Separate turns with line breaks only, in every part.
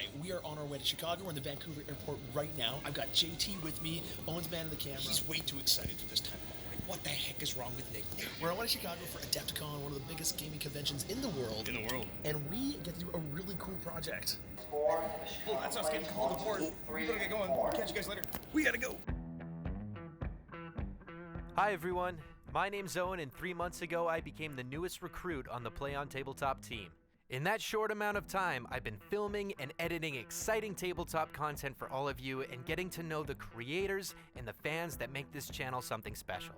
Alright, we are on our way to Chicago. We're in the Vancouver airport right now. I've got JT with me, Owen's man in the camera.
He's way too excited for this time of morning. What the heck is wrong with Nick?
We're on our way to Chicago for Adepticon, one of the biggest gaming conventions in the world. And we get to do a really cool project.
Oh, that's us getting called aboard. We gotta get going. I'll catch you guys later.
We gotta go.
Hi everyone, my name's Owen, and 3 months ago I became the newest recruit on the Play on Tabletop team. In that short amount of time, I've been filming and editing exciting tabletop content for all of you and getting to know the creators and the fans that make this channel something special.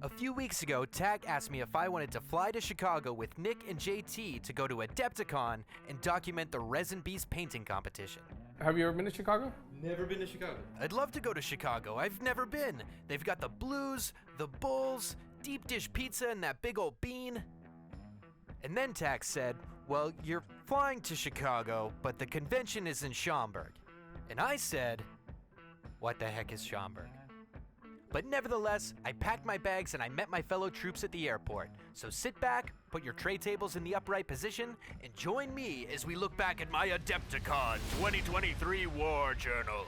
A few weeks ago, Tack asked me if I wanted to fly to Chicago with Nick and JT to go to Adepticon and document the Resin Beast painting competition.
Have you ever been to Chicago?
Never been to Chicago.
I'd love to go to Chicago. I've never been. They've got the blues, the bulls, deep dish pizza, and that big old bean. And then Tax said, well, you're flying to Chicago, but the convention is in Schaumburg. And I said, what the heck is Schaumburg? But nevertheless, I packed my bags and I met my fellow troops at the airport. So sit back, put your tray tables in the upright position, and join me as we look back at my Adepticon 2023 War Journal.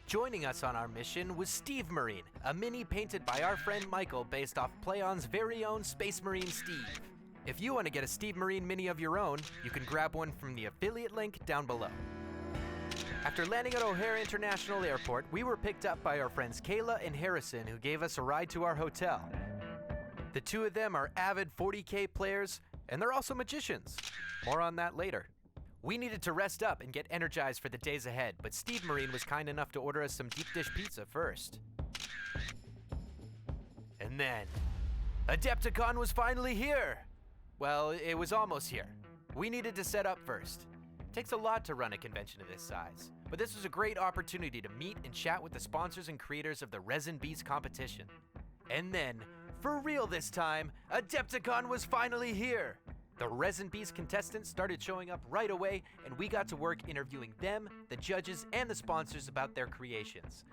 Joining us on our mission was Steve Marine, a mini painted by our friend Michael based off PlayOn's very own Space Marine Steve. If you want to get a Steve Marine mini of your own, you can grab one from the affiliate link down below. After landing at O'Hare International Airport, we were picked up by our friends Kayla and Harrison, who gave us a ride to our hotel. The two of them are avid 40K players, and they're also magicians. More on that later. We needed to rest up and get energized for the days ahead, but Steve Marine was kind enough to order us some deep dish pizza first. And then, Adepticon was finally here! Well, it was almost here. We needed to set up first. It takes a lot to run a convention of this size, but this was a great opportunity to meet and chat with the sponsors and creators of the Resin Beast competition. And then, for real this time, Adepticon was finally here! The Resin Beast contestants started showing up right away, and we got to work interviewing them, the judges, and the sponsors about their creations.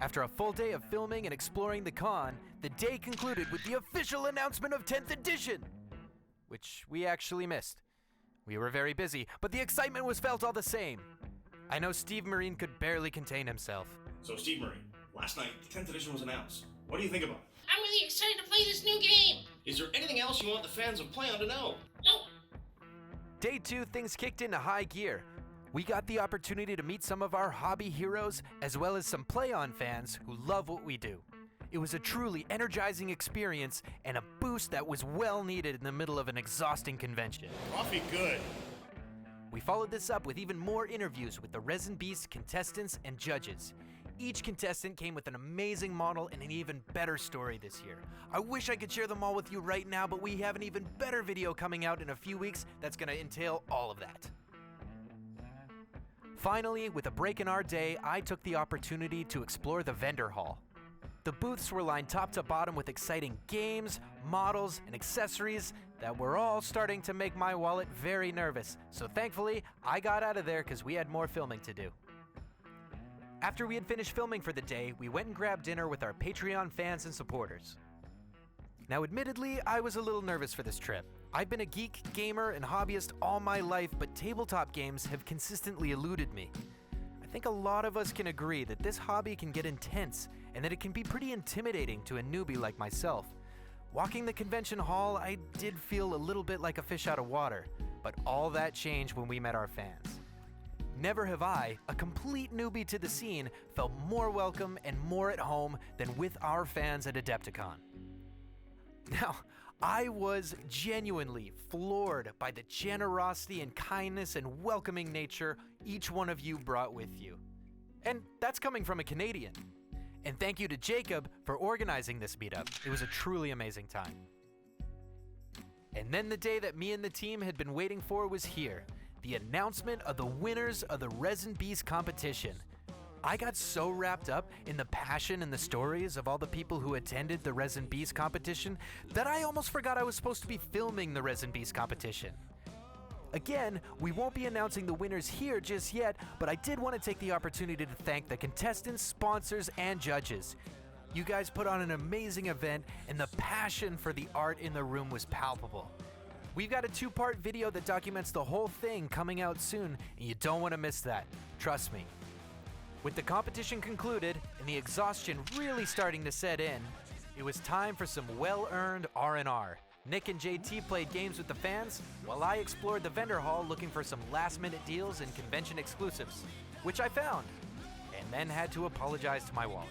After a full day of filming and exploring the con, the day concluded with the official announcement of 10th edition, which we actually missed. We were very busy, but the excitement was felt all the same. I know Steve Marine could barely contain himself.
So Steve Marine, last night the 10th edition was announced. What do you think about it?
I'm really excited to play this new game!
Is there anything else you want the fans of PlayOn to know?
No!
Day 2, things kicked into high gear. We got the opportunity to meet some of our hobby heroes, as well as some PlayOn fans who love what we do. It was a truly energizing experience and a boost that was well needed in the middle of an exhausting convention.
Coffee good.
We followed this up with even more interviews with the Resin Beast contestants and judges. Each contestant came with an amazing model and an even better story this year. I wish I could share them all with you right now, but we have an even better video coming out in a few weeks that's going to entail all of that. Finally, with a break in our day, I took the opportunity to explore the vendor hall. The booths were lined top to bottom with exciting games, models, and accessories that were all starting to make my wallet very nervous. So thankfully, I got out of there because we had more filming to do. After we had finished filming for the day, we went and grabbed dinner with our Patreon fans and supporters. Now admittedly, I was a little nervous for this trip. I've been a geek, gamer, and hobbyist all my life, but tabletop games have consistently eluded me. I think a lot of us can agree that this hobby can get intense and that it can be pretty intimidating to a newbie like myself. Walking the convention hall, I did feel a little bit like a fish out of water, but all that changed when we met our fans. Never have I, a complete newbie to the scene, felt more welcome and more at home than with our fans at Adepticon. Now, I was genuinely floored by the generosity and kindness and welcoming nature each one of you brought with you. And that's coming from a Canadian. And thank you to Jacob for organizing this meetup. It was a truly amazing time. And then the day that me and the team had been waiting for was here. The announcement of the winners of the Resin Beast competition. I got so wrapped up in the passion and the stories of all the people who attended the Resin Beast competition that I almost forgot I was supposed to be filming the Resin Beast competition. Again, we won't be announcing the winners here just yet, but I did want to take the opportunity to thank the contestants, sponsors, and judges. You guys put on an amazing event, and the passion for the art in the room was palpable. We've got a 2-part video that documents the whole thing coming out soon, and you don't want to miss that. Trust me. With the competition concluded and the exhaustion really starting to set in, it was time for some well-earned R&R. Nick and JT played games with the fans, while I explored the vendor hall looking for some last-minute deals and convention exclusives, which I found, and then had to apologize to my wallet.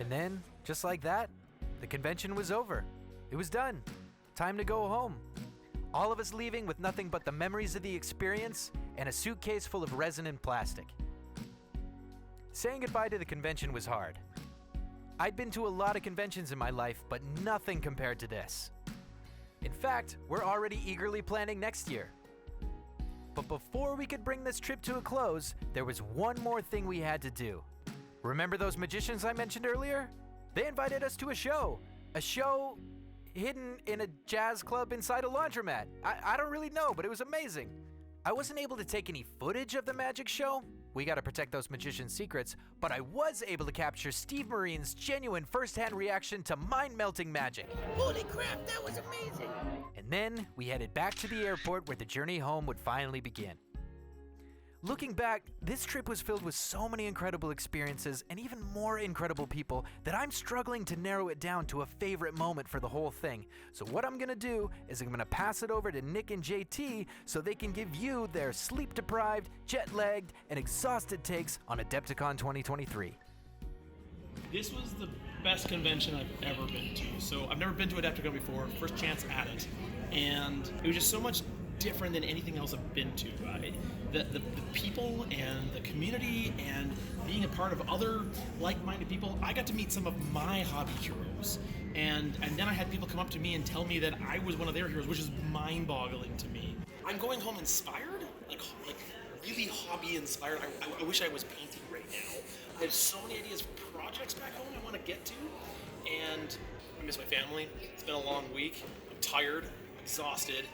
And then, just like that, the convention was over. It was done. Time to go home. All of us leaving with nothing but the memories of the experience and a suitcase full of resin and plastic. Saying goodbye to the convention was hard. I'd been to a lot of conventions in my life, but nothing compared to this. In fact, we're already eagerly planning next year. But before we could bring this trip to a close, there was one more thing we had to do. Remember those magicians I mentioned earlier? They invited us to a show hidden in a jazz club inside a laundromat. I don't really know, but it was amazing. I wasn't able to take any footage of the magic show. We gotta protect those magicians' secrets, but I was able to capture Steve Marine's genuine first-hand reaction to mind-melting magic.
Holy crap, that was amazing!
And then we headed back to the airport where the journey home would finally begin. Looking back, this trip was filled with so many incredible experiences and even more incredible people that I'm struggling to narrow it down to a favorite moment for the whole thing. So what I'm gonna do is I'm gonna pass it over to Nick and JT so they can give you their sleep-deprived, jet-lagged, and exhausted takes on Adepticon 2023.
This was the best convention I've ever been to. So I've never been to Adepticon before, first chance at it. And it was just so much different than anything else I've been to. The people and the community and being a part of other like-minded people, I got to meet some of my hobby heroes. And then I had people come up to me and tell me that I was one of their heroes, which is mind-boggling to me. I'm going home inspired, like really hobby-inspired. I wish I was painting right now. I have so many ideas for projects back home I want to get to, and I miss my family. It's been a long week. I'm tired, exhausted,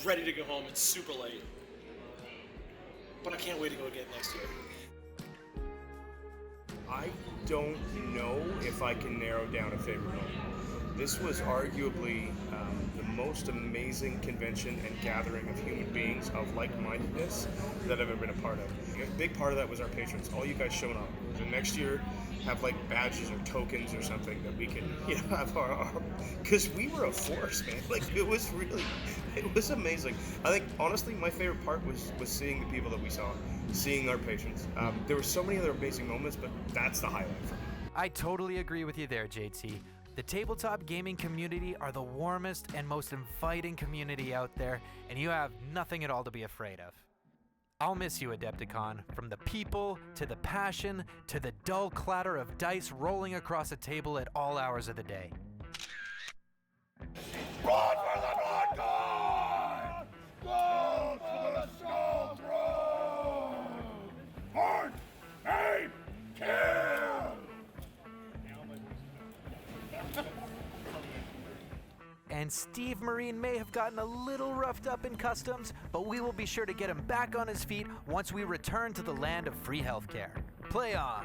ready to go home. It's super late. But I can't wait to go again next year.
I don't know if I can narrow down a favorite moment. This was arguably the most amazing convention and gathering of human beings of like-mindedness that I've ever been a part of. A big part of that was our patrons, all you guys showing up. The next year, have like badges or tokens or something that we can, have our because we were a force, man. Like it was amazing. I think honestly, my favorite part was seeing the people that we saw, seeing our patrons. There were so many other amazing moments, but that's the highlight for me.
I totally agree with you there, JT. The tabletop gaming community are the warmest and most inviting community out there, and you have nothing at all to be afraid of. I'll miss you, Adepticon, from the people, to the passion, to the dull clatter of dice rolling across a table at all hours of the day.
Run for the Blood God! Go for the Skull Throne! Point, aim, kill!
And Steve Marine may have gotten a little roughed up in customs, but we will be sure to get him back on his feet once we return to the land of free healthcare. Play on!